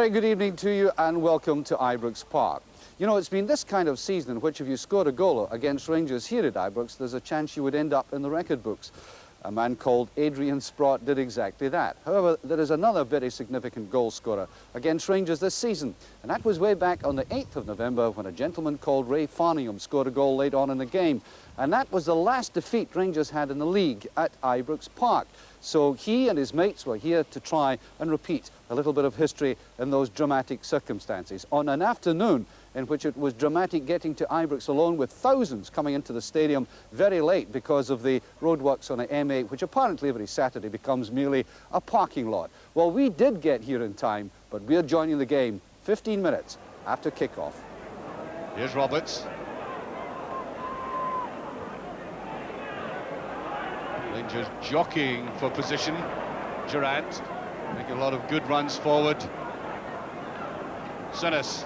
very good evening to you and welcome to Ibrox Park. You know, it's been this kind of season in which if you scored a goal against Rangers here at Ibrox, there's a chance you would end up in the record books. A man called Adrian Sprott did exactly that. However, there is another very significant goal scorer against Rangers this season, and that was way back on the 8th of November when a gentleman called Ray Farningham scored a goal late on in the game. And that was the last defeat Rangers had in the league at Ibrox Park. So he and his mates were here to try and repeat a little bit of history in those dramatic circumstances. On an afternoon in which it was dramatic getting to Ibrox alone, with thousands coming into the stadium very late because of the roadworks on the M8, which apparently every Saturday becomes merely a parking lot. Well, we did get here in time, but we're joining the game 15 minutes after kickoff. Here's Roberts. Rangers jockeying for position. Durant making a lot of good runs forward. Souness.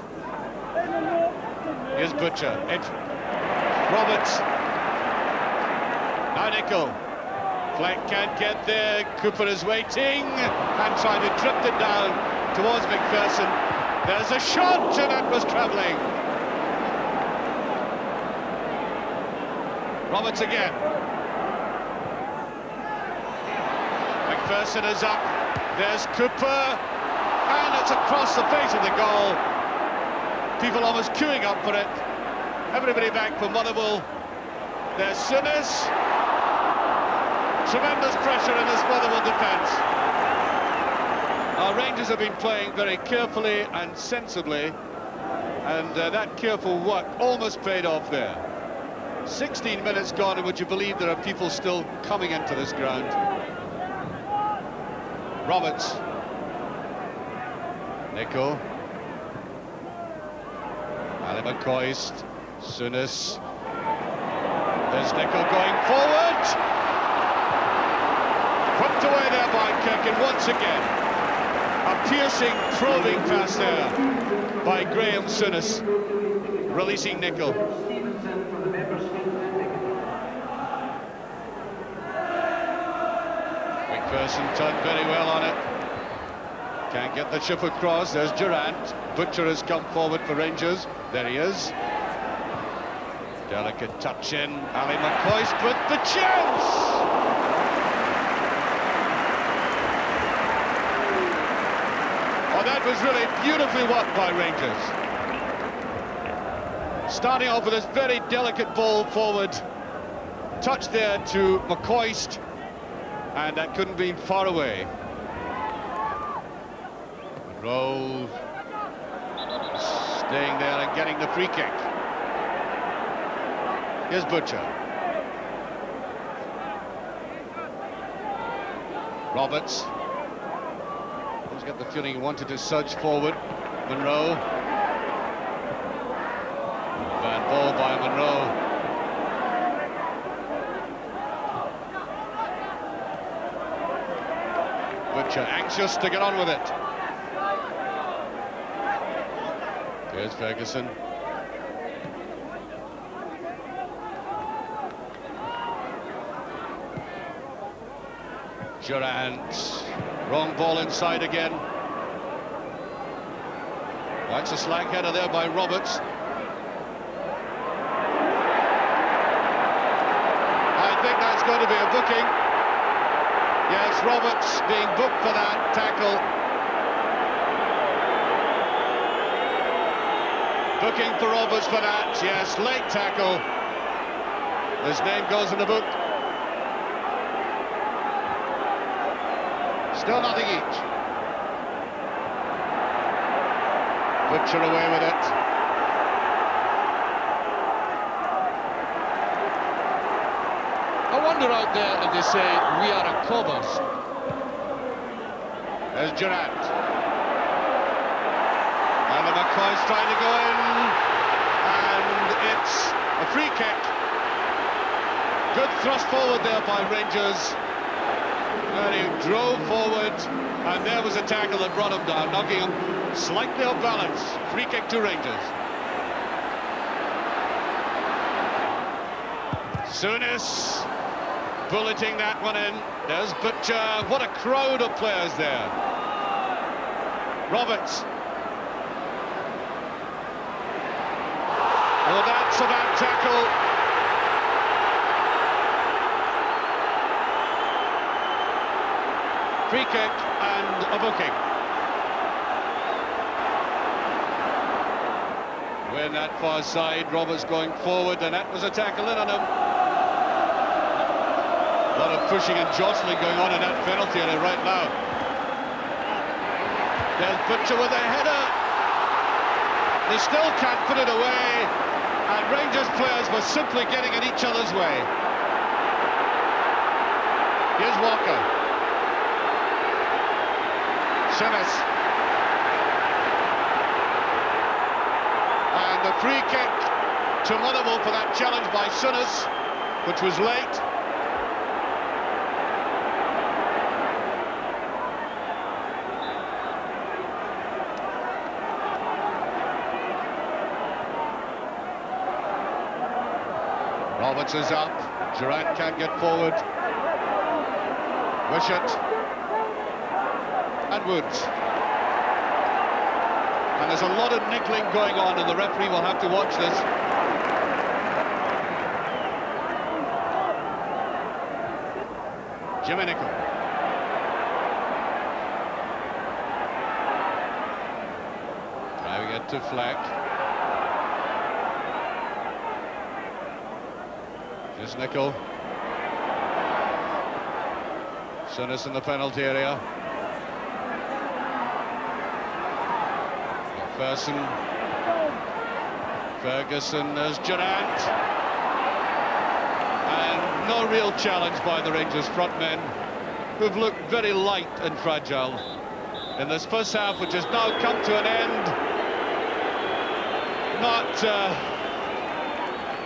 Here's Butcher. Roberts. Now Nicol. Fleck can't get there. Cooper is waiting and trying to drift it down towards McPherson. There's a shot, and that was travelling. Roberts again. McPherson is up. There's Cooper, and it's across the face of the goal. People almost queuing up for it. Everybody back for Motherwell. There's Souness. Tremendous pressure in this Motherwell defence. Our Rangers have been playing very carefully and sensibly, and that careful work almost paid off there. 16 minutes gone, and would you believe there are people still coming into this ground? Roberts. Nicol. Ali McCoist. Souness. There's Nicol going forward. Whipped away there by Kirkin once again. A piercing, probing pass there by Graham Souness, releasing Nicol. McPherson turned very well on it. Can't get the chip across. There's Durant. Butcher has come forward for Rangers. There he is. Delicate touch in. Ali McCoist with the chance! Oh, that was really beautifully worked by Rangers. Starting off with this very delicate ball forward. Touch there to McCoist. And that couldn't be far away. Rowe staying there and getting the free kick. Here's Butcher. Roberts. Always got the feeling he wanted to surge forward. Monroe. Bad ball by Monroe. Butcher anxious to get on with it. Here's Ferguson. Durant. Wrong ball inside again. That's a slack header there by Roberts. I think that's going to be a booking. Yes, Roberts being booked for that tackle. Booking for Roberts for that, yes, late tackle. His name goes in the book. Still nothing each. Butcher away with it. I wonder out there if they say we are a cobblers. There's Durant. And the McCoy's trying to go in, and it's a free kick. Good thrust forward there by Rangers. And he drove forward, and there was a tackle that brought him down, knocking him slightly off balance. Free kick to Rangers. Souness bulleting that one in. There's Butcher. What a crowd of players there. Roberts. Oh, that's a bad tackle. Free kick and a booking. When that far side, Roberts going forward, and that was a tackle in on him. A lot of pushing and jostling going on in that penalty area right now. There's Butcher with a header. They still can't put it away, and Rangers players were simply getting in each other's way. Here's Walker. Simmons. And the free kick to Motherwell for that challenge by Simmons, which was late. Roberts is up. Durant can't get forward. Wishart. And Woods. And there's a lot of niggling going on, and the referee will have to watch this. Jimmy Nicholl. Driving it to Fleck. Here's Nicholl. Sinners in the penalty area. Ferguson, there's Durant. And no real challenge by the Rangers front men, who've looked very light and fragile in this first half, which has now come to an end. Not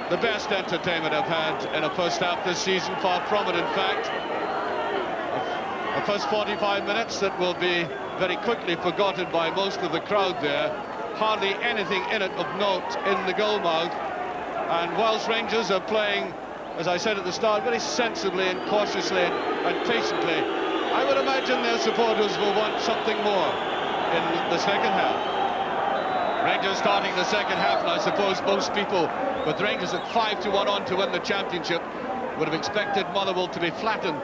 the best entertainment I've had in a first half this season, far from it in fact. The first 45 minutes that will be very quickly forgotten by most of the crowd there. Hardly anything in it of note in the goal mouth. And whilst Rangers are playing, as I said at the start, very sensibly and cautiously and patiently, I would imagine their supporters will want something more in the second half. Rangers starting the second half, and I suppose most people, with Rangers at 5-1 on to win the championship, would have expected Motherwell to be flattened.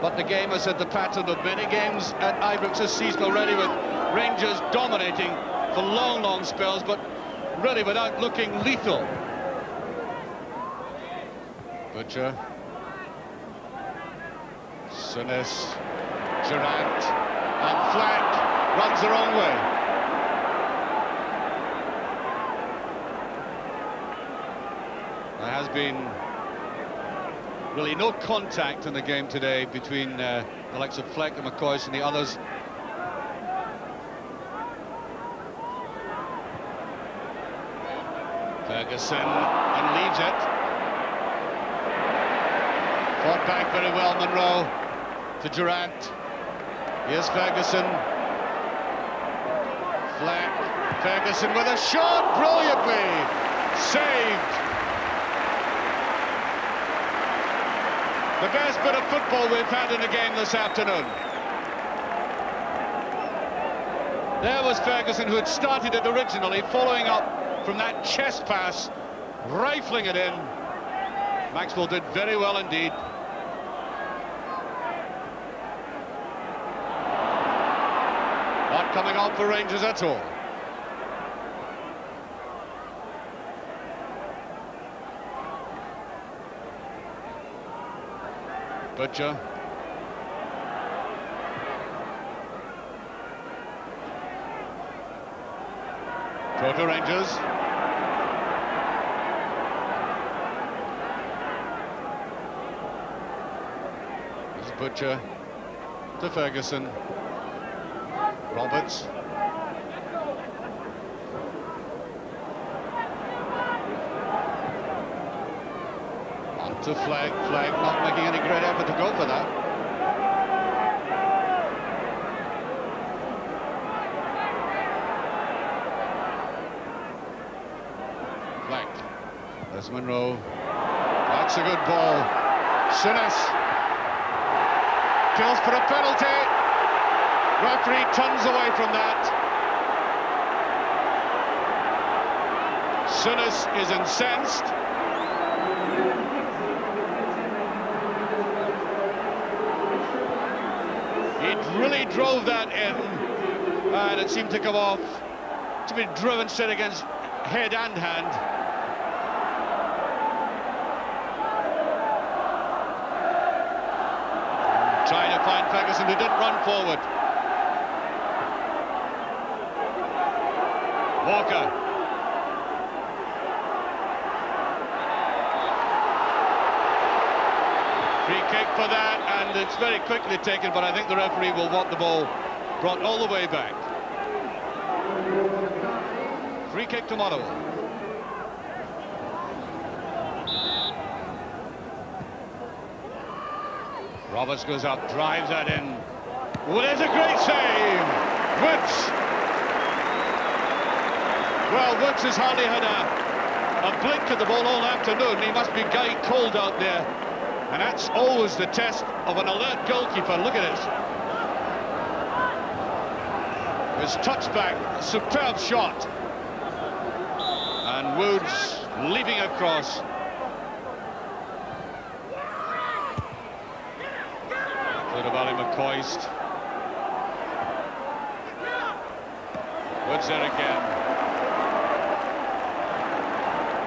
But the game has had the pattern of many games at Ibrox this season already, with Rangers dominating for long, long spells, but really without looking lethal. Butcher. Sinis. Durant. And Fleck runs the wrong way. There has been really no contact in the game today between the likes of Fleck and McCoy and the others. Ferguson, and leaves it. Fought back very well, Monroe to Durant. Here's Ferguson. Fleck. Ferguson with a shot, brilliantly saved. The best bit of football we've had in the game this afternoon. There was Ferguson, who had started it originally, following up from that chest pass, rifling it in. Maxwell did very well indeed. Not coming out for Rangers at all. Butcher. Proto Rangers. There's Butcher to Ferguson. Roberts. On to Fleck. Fleck not making any great effort to go for that. Fleck. There's Monroe. That's a good ball. Sinis. Kills for a penalty. Referee turns away from that. Souness is incensed. He really drove that in, and it seemed to come off. To be driven straight against head and hand. Trying to find Ferguson, who didn't run forward. Walker. Free kick for that, and it's very quickly taken, but I think the referee will want the ball brought all the way back. Free kick to Motherwell. Roberts goes up, drives that in. Well, there's a great save! Woods! Well, Woods has hardly had a blink at the ball all afternoon. He must be going cold out there. And that's always the test of an alert goalkeeper. Look at this. His touchback, superb shot. And Woods leaping across. Good about him, McCoist. Woods there again.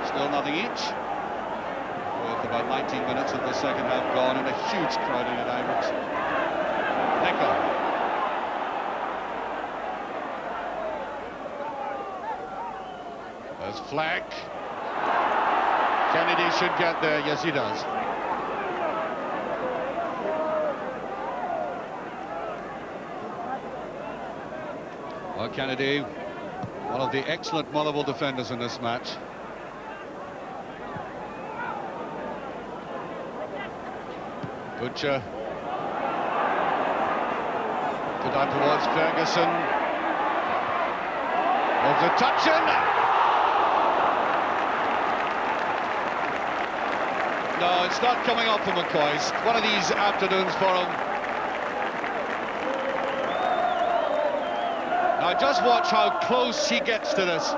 Still nothing each. With about 19 minutes of the second half gone and a huge crowd in at Ibrox. Nicholl. There's flag. Kennedy should get there. Yes, he does. Well, Kennedy, one of the excellent Motherwell defenders in this match. Butcher. Put out towards Ferguson. Moves a touch in. No, it's not coming off for McCoist. One of these afternoons for him. Now just watch how close he gets to this.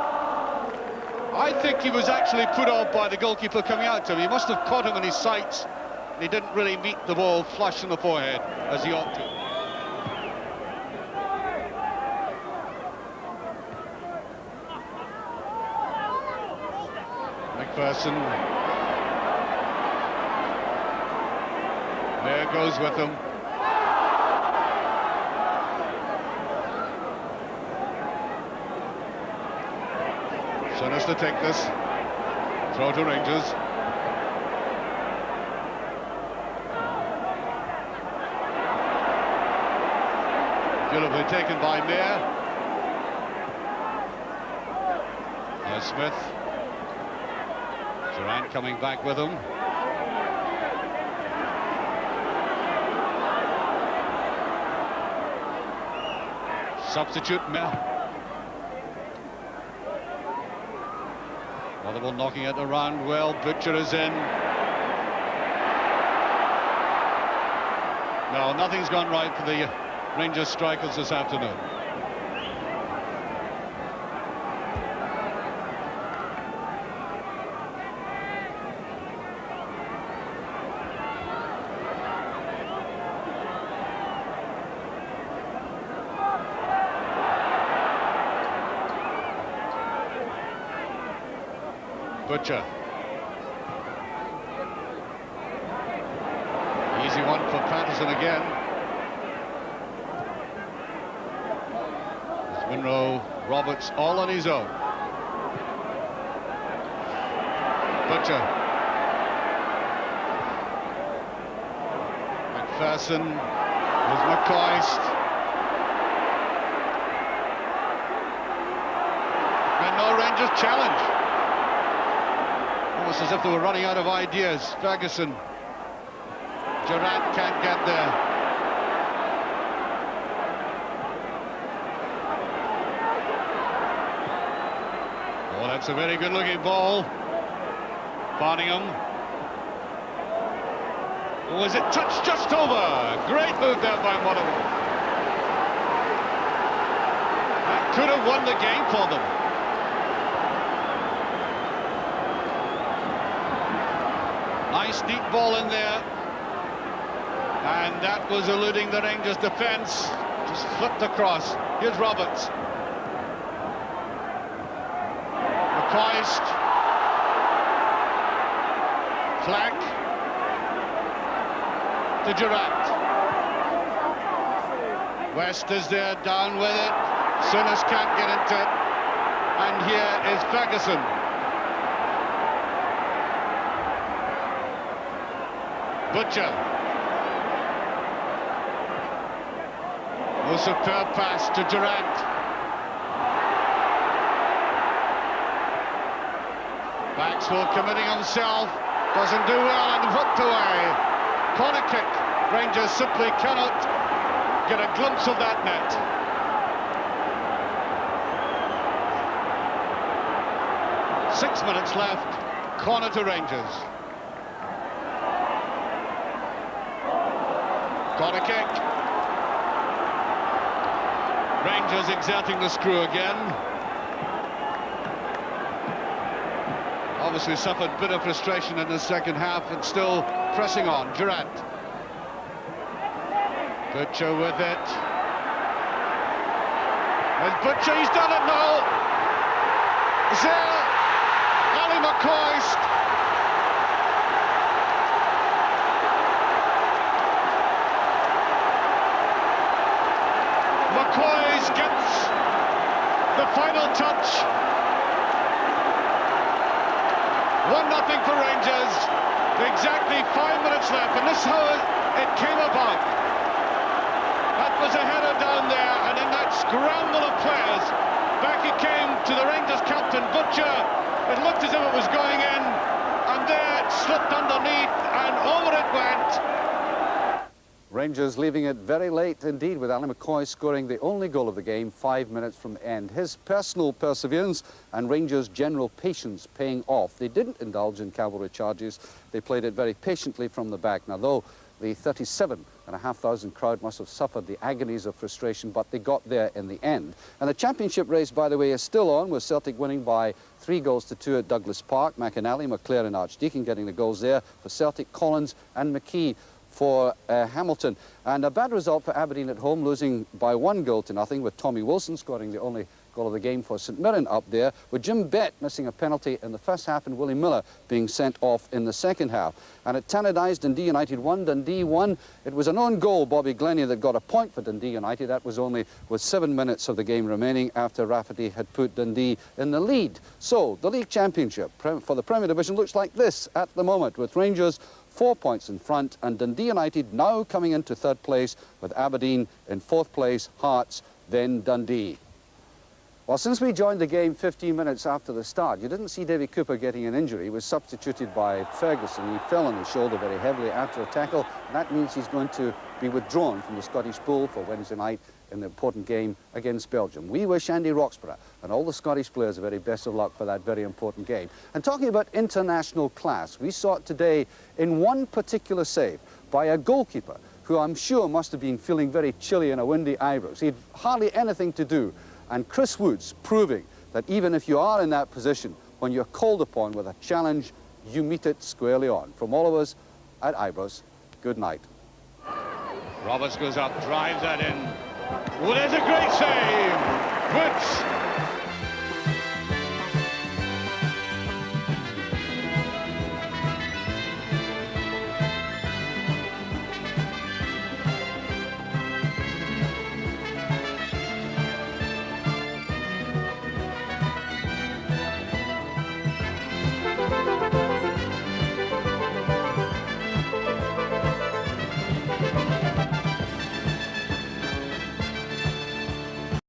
I think he was actually put off by the goalkeeper coming out to him. He must have caught him in his sights. He didn't really meet the ball flush in the forehead as he ought to. McPherson. There goes with him. Souness to take this. Throw to Rangers. Beautifully taken by Mayer. There's Smith. Durant coming back with him. Substitute Mayer. Motherwell knocking it around well. Butcher is in. No, nothing's gone right for the Rangers strikers this afternoon. Butcher. Easy one for Patterson again. There's Munro, Roberts all on his own. Butcher. McPherson. There's McCoist. And no Rangers challenge. Almost as if they were running out of ideas. Ferguson. Durant can't get there. Oh, that's a very good-looking ball. Barningham. Oh, is it touched just over? Great move there by Motherwell. That could have won the game for them. Nice deep ball in there. And that was eluding the Rangers defence. Just flipped across. Here's Roberts. McCoist. Flack. To Durant. West is there, down with it. Souness can't get into it. And here is Ferguson. Butcher. A superb pass to Durant. Maxwell committing himself. Doesn't do well and whipped away. Corner kick. Rangers simply cannot get a glimpse of that net. Six minutes left. Corner to Rangers. Corner kick. Rangers exerting the screw again. Obviously suffered a bit of frustration in the second half and still pressing on. Durant. Butcher with it. There's Butcher, he's done it now. There, Ali McCoist. McCoist gets the final touch. 1-0 for Rangers. Exactly 5 minutes left, and this is how it came about. That was a header down there, and in that scramble of players, back it came to the Rangers captain, Butcher. It looked as if it was going in, and there it slipped underneath, and over it went. Rangers leaving it very late indeed, with Ali McCoy scoring the only goal of the game 5 minutes from the end. His personal perseverance and Rangers' general patience paying off. They didn't indulge in cavalry charges. They played it very patiently from the back. Now, though the 37,500 crowd must have suffered the agonies of frustration, but they got there in the end. And the championship race, by the way, is still on, with Celtic winning by 3-2 at Douglas Park. McInally, McClare and Archdeacon getting the goals there for Celtic, Collins and McKee for Hamilton. And a bad result for Aberdeen at home, losing by 1-0, with Tommy Wilson scoring the only goal of the game for St Mirren up there, with Jim Bett missing a penalty in the first half and Willie Miller being sent off in the second half. And at Tannadice, Dundee United 1, Dundee 1. It was an own goal, Bobby Glennie, that got a point for Dundee United. That was only with 7 minutes of the game remaining after Rafferty had put Dundee in the lead. So the league championship for the Premier Division looks like this at the moment, with Rangers 4 points in front, and Dundee United now coming into third place, with Aberdeen in fourth place, Hearts, then Dundee. Well, since we joined the game 15 minutes after the start, you didn't see Davy Cooper getting an injury. He was substituted by Ferguson. He fell on his shoulder very heavily after a tackle. That means he's going to be withdrawn from the Scottish pool for Wednesday night in the important game against Belgium. We wish Andy Roxburgh and all the Scottish players the very best of luck for that very important game. And talking about international class, we saw it today in one particular save by a goalkeeper who I'm sure must have been feeling very chilly in a windy Ibrox. He had hardly anything to do. And Chris Woods proving that even if you are in that position, when you're called upon with a challenge, you meet it squarely on. From all of us at Ibrox, good night. Roberts goes up, drives that in. Oh, there's a great save! Woods!